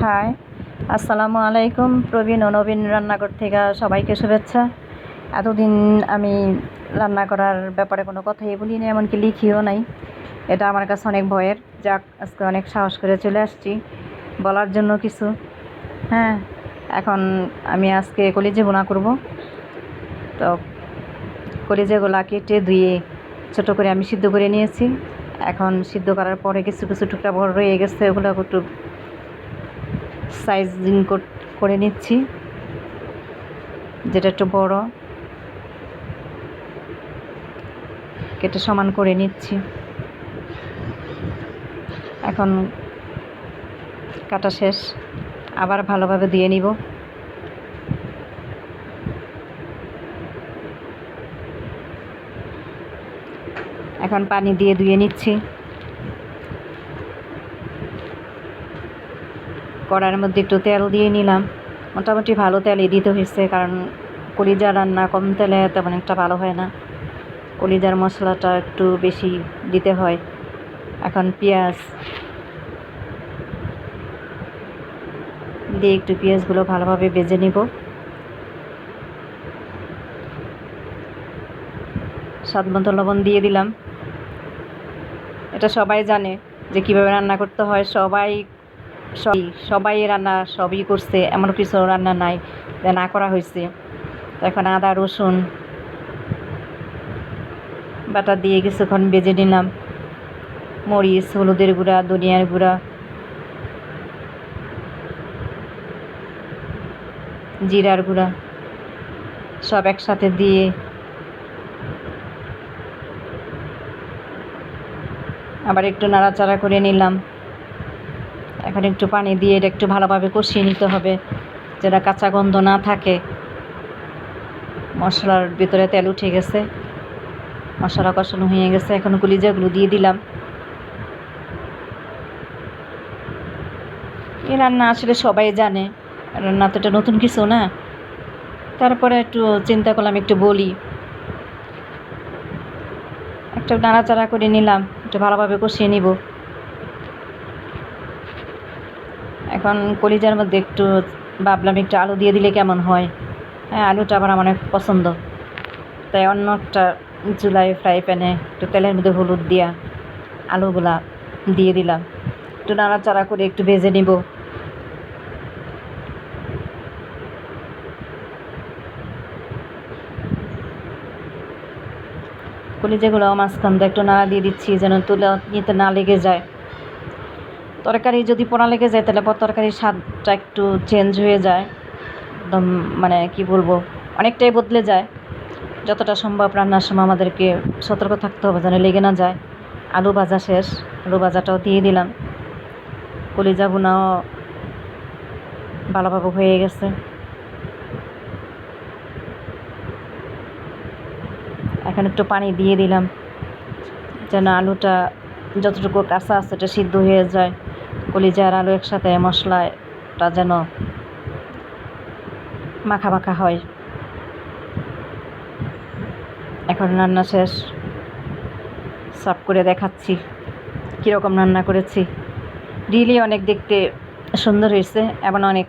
High, আসসালামু আলাইকুম। প্রবীণ ও নবীন রান্নাঘর থেকে সবাইকে শুভেচ্ছা। এতদিন আমি রান্না করার ব্যাপারে কোনো কথাই বলিনি, এমনকি লিখিও নাই। এটা আমার কাছে অনেক ভয়ের। যাক, আজকে অনেক সাহস করে চলে আসছি বলার জন্য কিছু। হ্যাঁ, এখন আমি আজকে কলিজা ভুনা করব। তো কলিজাগুলা কেটে ধুয়ে ছোটো করে আমি সিদ্ধ করে নিয়েছি। এখন সিদ্ধ করার পরে কিছু কিছু টুকরা বড় রয়ে গেছে, ওগুলো একটু সাইজিং করে নিচ্ছি, যেটা একটু বড় কেটে সমান করে নিচ্ছি। এখন কাটা শেষ, আবার ভালোভাবে দিয়ে নিব। এখন পানি দিয়ে ধুয়ে নিচ্ছি। কড়াইয়ের মধ্যে একটু তেল দিয়ে নিলাম। মোটামুটি ভালো তেলই দিতে হয়েছে, কারণ কলিজা রান্না কম তেলে তেমন একটা ভালো হয় না। কলিজার মশলাটা একটু বেশি দিতে হয়। এখন পেঁয়াজ দিয়ে একটু পেঁয়াজগুলো ভালোভাবে ভেজে নিব। স্বাদ মতো লবণ দিয়ে দিলাম। এটা সবাই জানে যে কীভাবে রান্না করতে হয়। সবাই রান্না সবই করছে, এমন কিছু রান্না নাই যে না করা হয়েছে। তো এখন আদা রসুন বাটা দিয়ে কিছুক্ষণ ভেজে নিলাম। মরিচ, হলুদের গুঁড়া, ধনিয়ার গুঁড়া, জিরার গুঁড়া সব একসাথে দিয়ে আবার একটু নাড়াচাড়া করে নিলাম। এখন একটু পানি দিয়ে এটা একটু ভালোভাবে কষিয়ে নিতে হবে, যেটা কাঁচা গন্ধ না থাকে। মশলার ভিতরে তেল উঠে গেছে, মশলা কষানো হয়ে গেছে। এখন কলিজাগুলো দিয়ে দিলাম। এই রান্না আসলে সবাই জানে, রান্না তো এটা নতুন কিছু না। তারপরে একটু চিন্তা করলাম একটু বলি। একটু নাড়াচাড়া করে নিলাম, একটু ভালোভাবে কষিয়ে নিব। এখন কলিজার মধ্যে একটু ভাবলাম একটু আলু দিয়ে দিলে কেমন হয়। হ্যাঁ, আলুটা আবার আমার অনেক পছন্দ। তাই অন্য একটা চুলায় ফ্রাই প্যানে একটু তেলের মধ্যে হলুদ দিয়া আলুগুলা দিয়ে দিলাম। একটু নাড়াচাড়া করে একটু ভেজে নিব। কলিজাগুলো মাঝখান দিয়ে একটু নাড়া দিয়ে দিচ্ছি, যেন তুলে নিতে না লেগে যায়। তরকারি যদি পোড়া লেগে যায় তাহলে তরকারির স্বাদটা একটু চেঞ্জ হয়ে যায়, একদম মানে কি বলবো, অনেকটাই বদলে যায়। যতটা সম্ভব রান্নার সময় আমাদেরকে সতর্ক থাকতে হবে যেন লেগে না যায়। আলু ভাজা শেষ, আলু ভাজাটাও দিয়ে দিলাম। কলিজা ভুনাও ভালোভাবে হয়ে গেছে। এখন একটু পানি দিয়ে দিলাম, যেন আলুটা যতটুকু কাঁচা আছে এটা সিদ্ধ হয়ে যায়। কলিজা আর আলু একসাথে মশলাটা যেন মাখা মাখা হয়। এখন রান্না শেষ, সার্ভ করে দেখাচ্ছি কীরকম রান্না করেছি। রিয়েলি অনেক দেখতে সুন্দর হয়েছে এবং অনেক